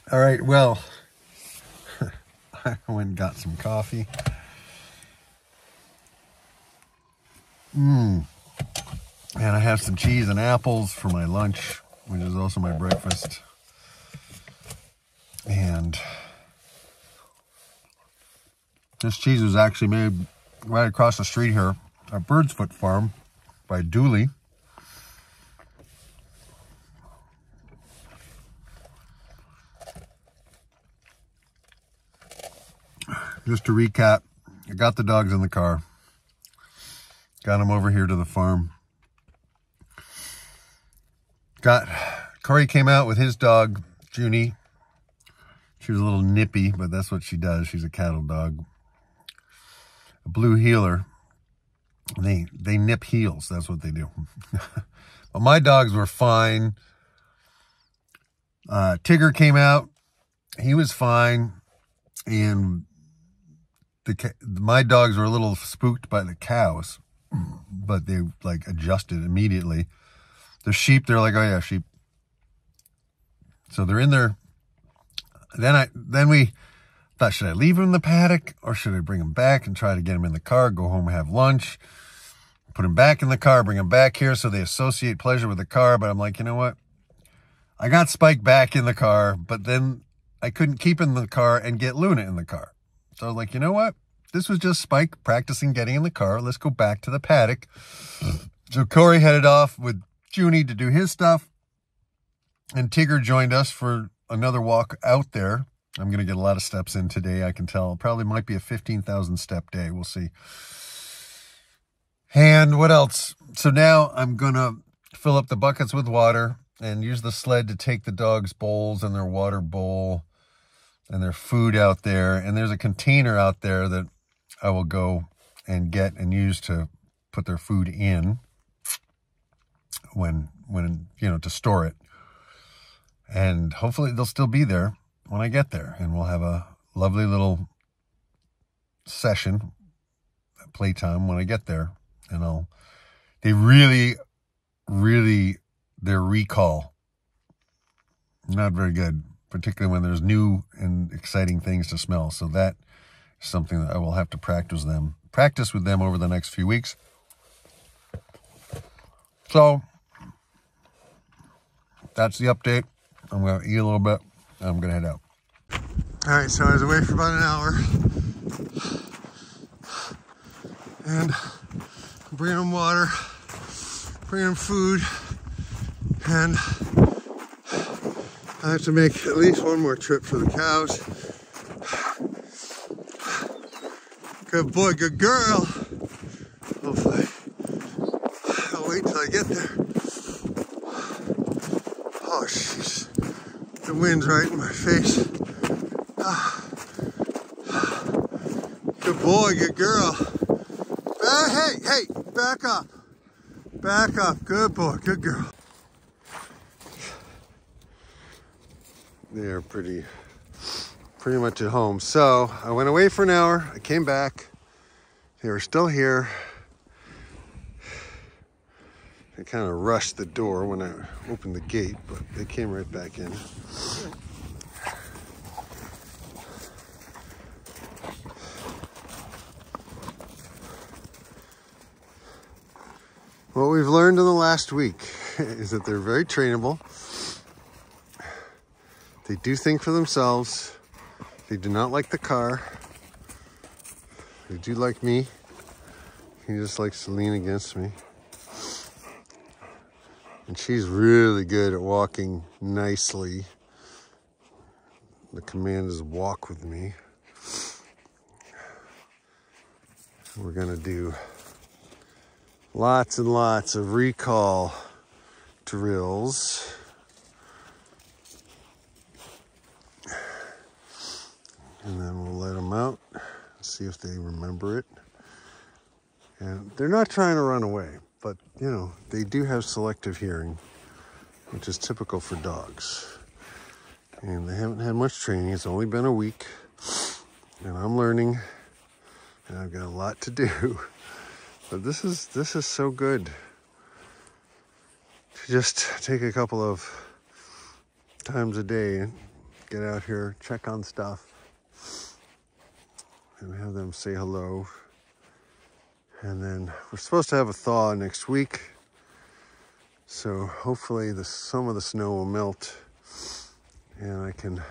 All right, well, I went and got some coffee. And I have some cheese and apples for my lunch, which is also my breakfast. And this cheese was actually made right across the street here at Bird's Foot Farm by Dooley. Just to recap, I got the dogs in the car. Got them over here to the farm. Corey came out with his dog, Junie. She was a little nippy, but that's what she does. She's a cattle dog. A blue heeler. They nip heels. That's what they do. But my dogs were fine. Tigger came out. He was fine. And my dogs were a little spooked by the cows, but they like adjusted immediately. The sheep, they're like, oh yeah, sheep. So they're in there. Then we thought, should I leave them in the paddock or should I bring them back and try to get them in the car, go home, have lunch, put them back in the car, bring them back here so they associate pleasure with the car. But I'm like, you know what? I got Spike back in the car, but then I couldn't keep him in the car and get Luna in the car. So I was like, you know what? This was just Spike practicing getting in the car. Let's go back to the paddock. So Corey headed off with Junie to do his stuff. And Tigger joined us for another walk out there. I'm going to get a lot of steps in today, I can tell. Probably might be a 15,000 step day. We'll see. And what else? So now I'm going to fill up the buckets with water and use the sled to take the dogs' bowls and their water bowl and their food out there. And there's a container out there that I will go and get and use to put their food in when to store it. And hopefully they'll still be there when I get there. And we'll have a lovely little session, playtime when I get there. And they really, their recall, not very good, particularly when there's new and exciting things to smell. So that is something that I will have to practice with them over the next few weeks. So that's the update. I'm going to eat a little bit, and I'm going to head out. All right, so I was away for about an hour. And I'm bringing them water, bringing them food, and I have to make at least one more trip for the cows. Good boy, good girl. Hopefully, I'll wait till I get there. Oh, jeez. The wind's right in my face. Good boy, good girl. Hey, back up. Back up. Good boy, good girl. They're pretty much at home. So I went away for an hour. I came back. They were still here. I kind of rushed the door when I opened the gate, but they came right back in. What we've learned in the last week is that they're very trainable. They do think for themselves. They do not like the car. They do like me. He just likes to lean against me. And she's really good at walking nicely. The command is walk with me. We're gonna do lots and lots of recall drills. And then we'll let them out, see if they remember it. And they're not trying to run away, but they do have selective hearing, which is typical for dogs. And they haven't had much training. It's only been a week, and I'm learning, and I've got a lot to do. But this is so good to just take a couple of times a day and get out here, check on stuff, and have them say hello. And then we're supposed to have a thaw next week, so hopefully some of the snow will melt and I can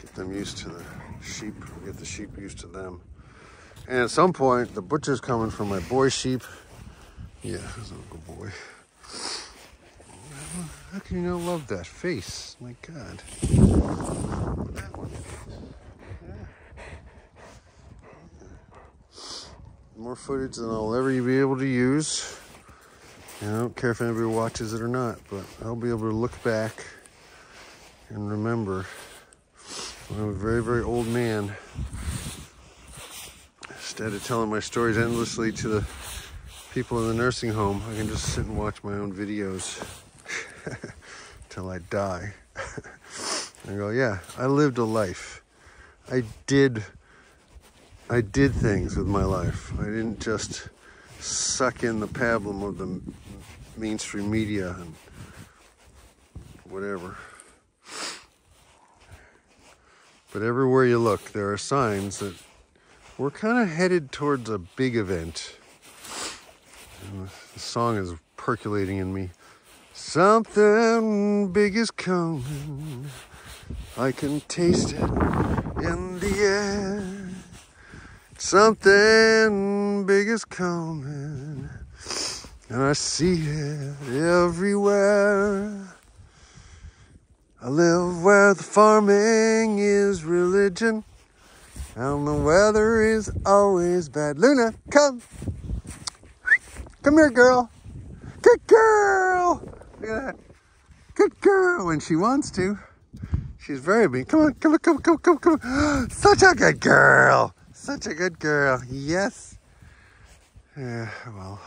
get them used to the sheep, get the sheep used to them. And at some point, the butcher's coming for my boy sheep. Yeah, he's a good boy. How can you not love that face? My God. That one. Yeah. More footage than I'll ever be able to use. And I don't care if anybody watches it or not, but I'll be able to look back and remember when I'm a very, very old man. Instead of telling my stories endlessly to the people in the nursing home, I can just sit and watch my own videos till I die. I go, yeah, I lived a life. I did things with my life. I didn't just suck in the pablum of the mainstream media and whatever. But everywhere you look, there are signs that we're kind of headed towards a big event. And the song is percolating in me. Something big is coming. I can taste it in the air. Something big is coming. And I see it everywhere. I live where the farming is religion. And the weather is always bad. Luna, come. Come here, girl. Good girl. Look at that. Good girl when she wants to. She's very mean. Come on, come on, come on, come on, come on. Such a good girl. Such a good girl. Yes. Yeah, well.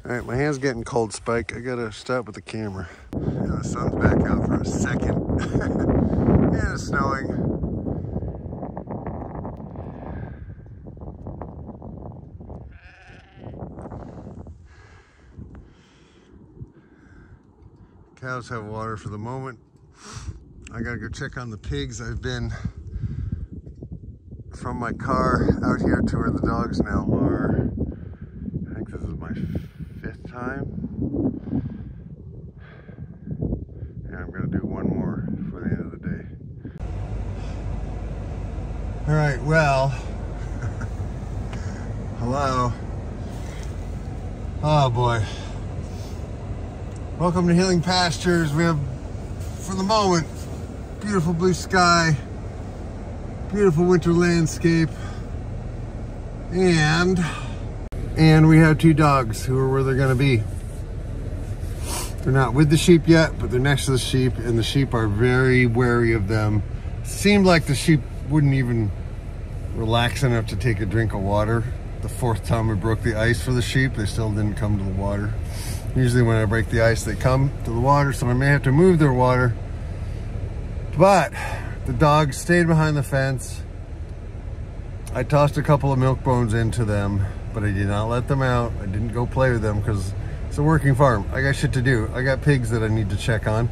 All right, my hand's getting cold, Spike. I gotta stop with the camera. Yeah, the sun's back out for a second. Yeah, it's snowing. Cows have water for the moment. I gotta go check on the pigs. I've been from my car out here to where the dogs now are. I think this is my 5th time. And I'm gonna do one more for the end of the day. All right, well, hello. Oh boy. Welcome to Healing Pastures. We have, for the moment, beautiful blue sky, beautiful winter landscape, and we have 2 dogs who are where they're gonna be. They're not with the sheep yet, but they're next to the sheep, and the sheep are very wary of them. Seemed like the sheep wouldn't even relax enough to take a drink of water. The 4th time we broke the ice for the sheep, they still didn't come to the water. Usually when I break the ice, they come to the water, so I may have to move their water. But the dogs stayed behind the fence. I tossed a couple of milk bones into them, but I did not let them out. I didn't go play with them because it's a working farm. I got shit to do. I got pigs that I need to check on.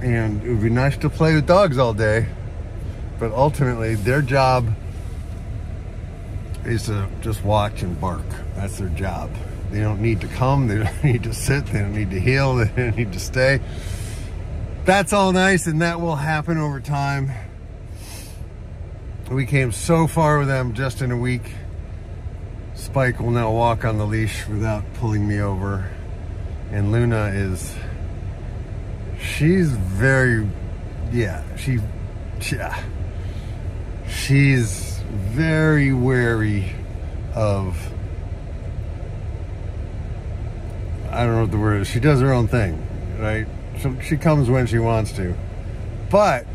And it would be nice to play with dogs all day, but ultimately their job is to just watch and bark. That's their job. They don't need to come, they don't need to sit, they don't need to heal, they don't need to stay. That's all nice, and that will happen over time. We came so far with them just in a week. Spike will now walk on the leash without pulling me over. And Luna is, she's very, yeah, she's very wary of, I don't know what the word is. She does her own thing, right? So she comes when she wants to, but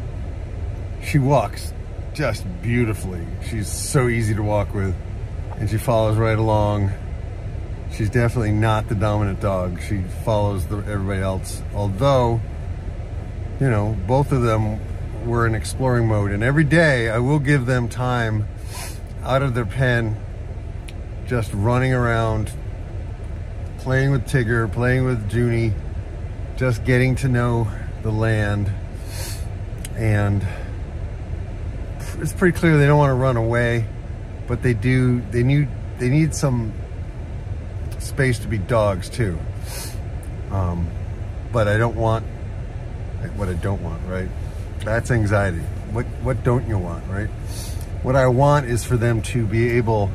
she walks just beautifully. She's so easy to walk with, and she follows right along. She's definitely not the dominant dog. She follows everybody else. Although, you know, both of them were in exploring mode, and every day I will give them time out of their pen, just running around, playing with Tigger, playing with Junie, just getting to know the land, and it's pretty clear they don't want to run away, but they need some space to be dogs too. But I don't want what I don't want, right? That's anxiety. What don't you want, right? What I want is for them to be able,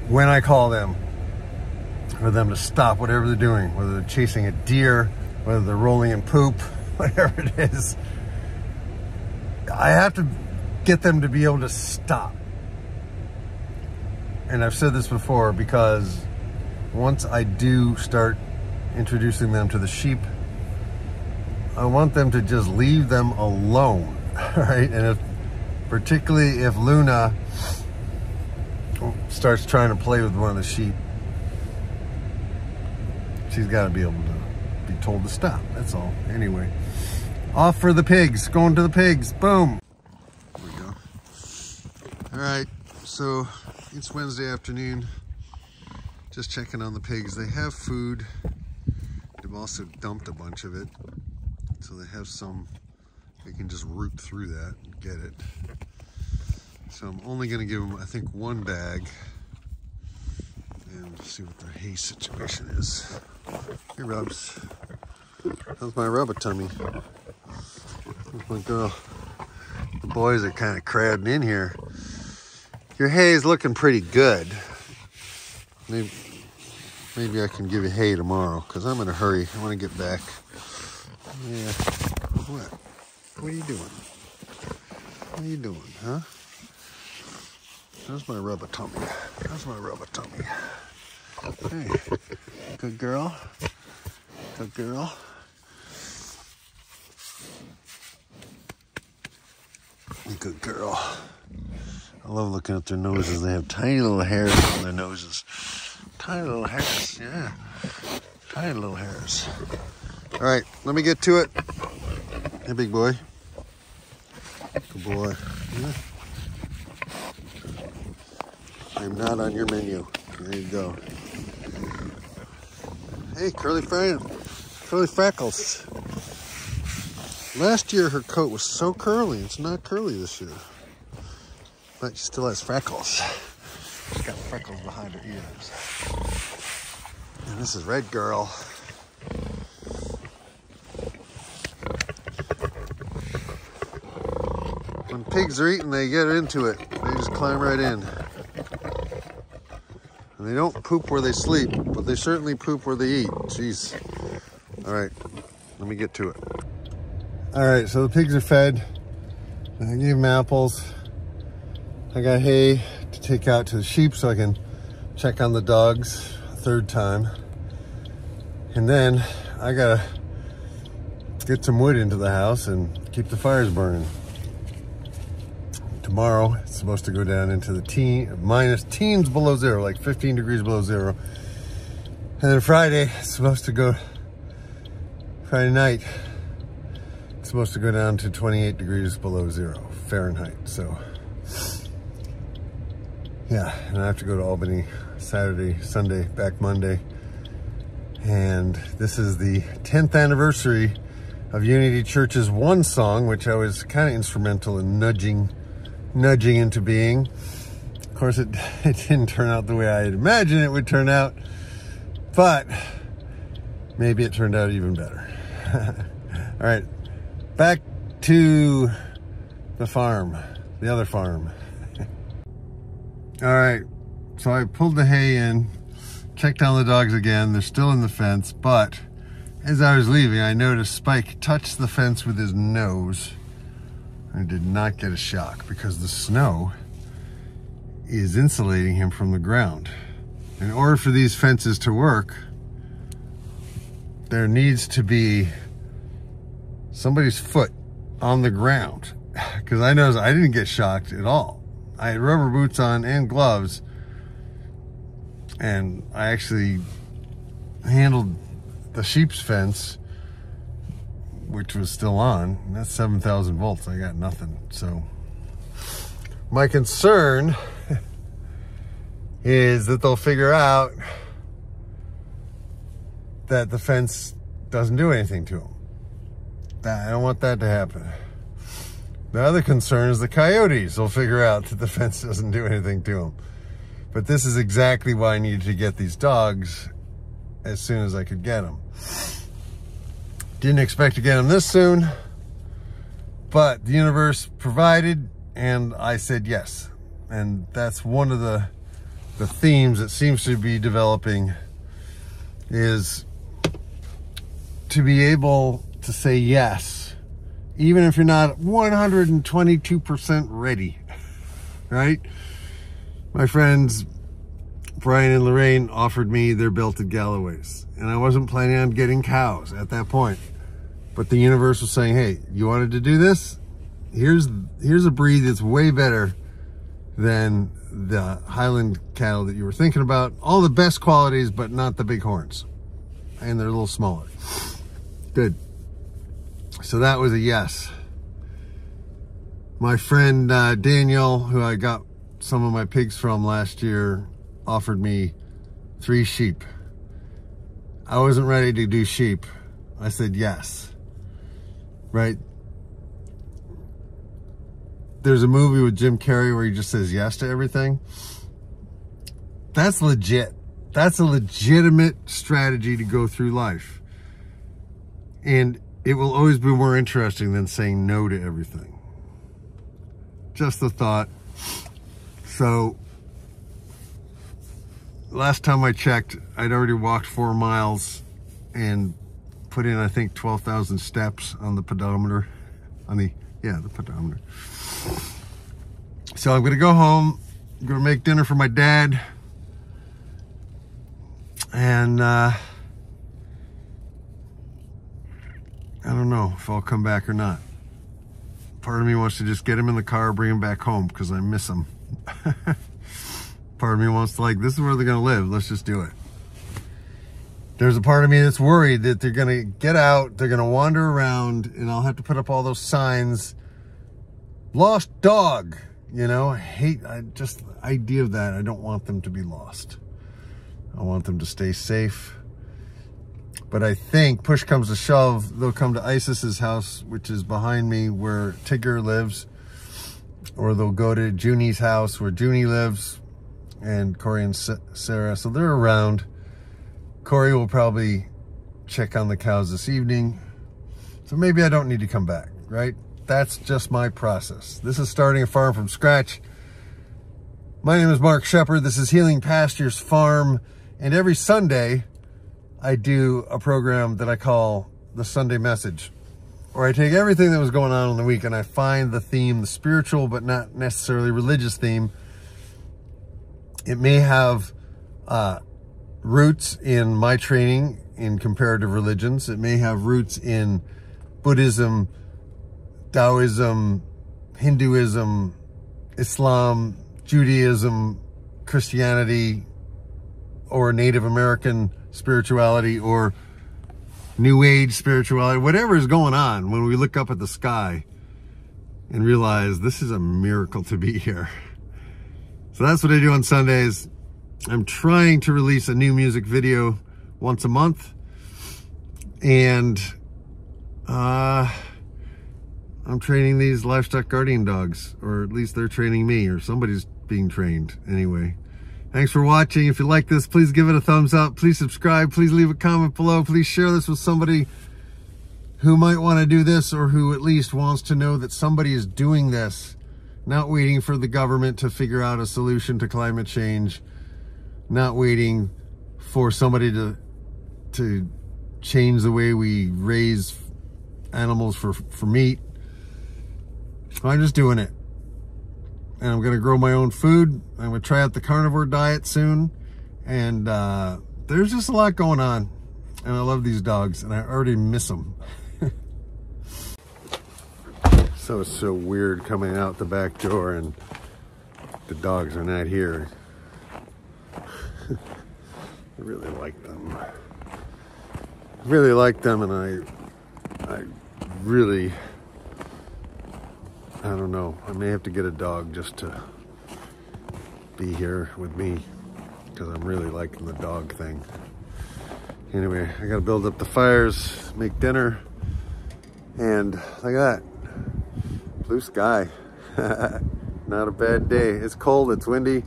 when I call them, for them to stop whatever they're doing, whether they're chasing a deer, whether they're rolling in poop, whatever it is. I have to get them to be able to stop. And I've said this before, because once I do start introducing them to the sheep, I want them to just leave them alone, right? And particularly if Luna starts trying to play with one of the sheep, she's got to be able to be told to stop. That's all. Anyway, off for the pigs. Going to the pigs. Boom. There we go. All right. So it's Wednesday afternoon. Just checking on the pigs. They have food. They've also dumped a bunch of it. So they have some, they can just root through that and get it. So I'm only going to give them, I think, one bag. And see what their hay situation is. Hey, Rubs. How's my rubber tummy? How's my girl? The boys are kind of crowding in here. Your hay is looking pretty good. Maybe I can give you hay tomorrow, because I'm in a hurry. I want to get back. Yeah. What? What are you doing? What are you doing, huh? How's my rubber tummy? How's my rubber tummy? Hey, good girl. Good girl. Good girl. I love looking at their noses. They have tiny little hairs on their noses. Tiny little hairs, yeah. Tiny little hairs. All right, let me get to it. Hey, big boy. Good boy. Yeah. I'm not on your menu. There you go. Hey, curly freckles. Last year her coat was so curly. It's not curly this year. But she still has freckles. She's got freckles behind her ears. And this is Red Girl. When pigs are eating, they get into it. They just climb right in. And they don't poop where they sleep, but they certainly poop where they eat. Jeez. All right, let me get to it. All right, so the pigs are fed. I gave them apples. I got hay to take out to the sheep so I can check on the dogs a third time. And then I gotta get some wood into the house and keep the fires burning. Tomorrow it's supposed to go down into the teens below zero, like 15 degrees below zero. And then Friday it's supposed to go, Friday night, it's supposed to go down to 28 degrees below zero Fahrenheit. So yeah, and I have to go to Albany Saturday, Sunday, back Monday. And this is the 10th anniversary of Unity Church's One Song, which I was kind of instrumental in nudging into being. Of course, it didn't turn out the way I had imagined it would turn out, but maybe it turned out even better. All right, back to the farm, the other farm. All right, so I pulled the hay in, checked on the dogs again. They're still in the fence, but as I was leaving, I noticed Spike touched the fence with his nose. I did not get a shock because the snow is insulating him from the ground. In order for these fences to work, there needs to be somebody's foot on the ground, because I noticed I didn't get shocked at all. I had rubber boots on and gloves, and I actually handled the sheep's fence, which was still on. That's 7,000 volts. I got nothing. So my concern is that they'll figure out that the fence doesn't do anything to them. I don't want that to happen. The other concern is the coyotes will figure out that the fence doesn't do anything to them. But this is exactly why I needed to get these dogs as soon as I could get them. Didn't expect to get them this soon, but the universe provided, and I said yes. And that's one of the themes that seems to be developing, is to be able to say yes, even if you're not 122% ready, right? My friends, Brian and Lorraine, offered me their belted Galloways, and I wasn't planning on getting cows at that point. But the universe was saying, hey, you wanted to do this? Here's a breed that's way better than the Highland cattle that you were thinking about. All the best qualities, but not the big horns. And they're a little smaller. Good. So that was a yes. My friend Daniel, who I got some of my pigs from last year, offered me 3 sheep. I wasn't ready to do sheep. I said yes. Right? There's a movie with Jim Carrey where he just says yes to everything. That's legit. That's a legitimate strategy to go through life. And it will always be more interesting than saying no to everything. Just a thought. So, last time I checked, I'd already walked 4 miles and put in, I think, 12,000 steps on the pedometer. The pedometer. So I'm gonna go home, I'm gonna make dinner for my dad, and I don't know if I'll come back or not. Part of me wants to just get him in the car, bring him back home, because I miss him. Part of me wants to, like, this is where they're gonna live, let's just do it. There's a part of me that's worried that they're gonna get out, they're gonna wander around, and I'll have to put up all those signs. Lost dog, you know, just the idea of that. I don't want them to be lost. I want them to stay safe. But I think, push comes to shove, they'll come to Isis's house, which is behind me, where Tigger lives. Or they'll go to Junie's house, where Junie lives, and Corey and Sarah. So they're around. Corey will probably check on the cows this evening. So maybe I don't need to come back, right? That's just my process. This is starting a farm from scratch. My name is Mark Shepard. This is Healing Pastures Farm. And every Sunday, I do a program that I call the Sunday Message, where I take everything that was going on in the week and I find the theme, the spiritual but not necessarily religious theme. It may have roots in my training in comparative religions. It may have roots in Buddhism, Taoism, Hinduism, Islam, Judaism, Christianity, or Native American spirituality, or New Age spirituality, whatever is going on when we look up at the sky and realize this is a miracle to be here. So that's what I do on Sundays. I'm trying to release a new music video once a month, and I'm training these livestock guardian dogs, or at least they're training me, or somebody's being trained anyway. Thanks for watching. If you like this, please give it a thumbs up. Please subscribe. Please leave a comment below. Please share this with somebody who might want to do this, or who at least wants to know that somebody is doing this, not waiting for the government to figure out a solution to climate change, not waiting for somebody to change the way we raise animals for meat. I'm just doing it. And I'm going to grow my own food. I'm going to try out the carnivore diet soon. And there's just a lot going on. And I love these dogs, and I already miss them. So it's so weird coming out the back door and the dogs are not here. I really like them. I really like them, and I really, I don't know, I may have to get a dog just to be here with me, because I'm really liking the dog thing. Anyway, I gotta build up the fires, make dinner, And look at that, blue sky. Not a bad day. It's cold, it's windy.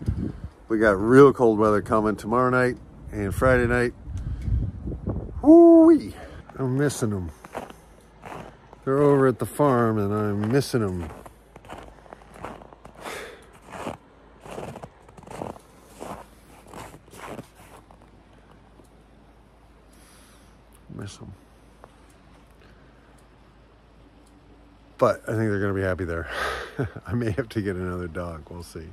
We got real cold weather coming tomorrow night and Friday night. Woo-wee. I'm missing them. They're over at the farm and I'm missing them. Miss them. But I think they're going to be happy there. I may have to get another dog. We'll see.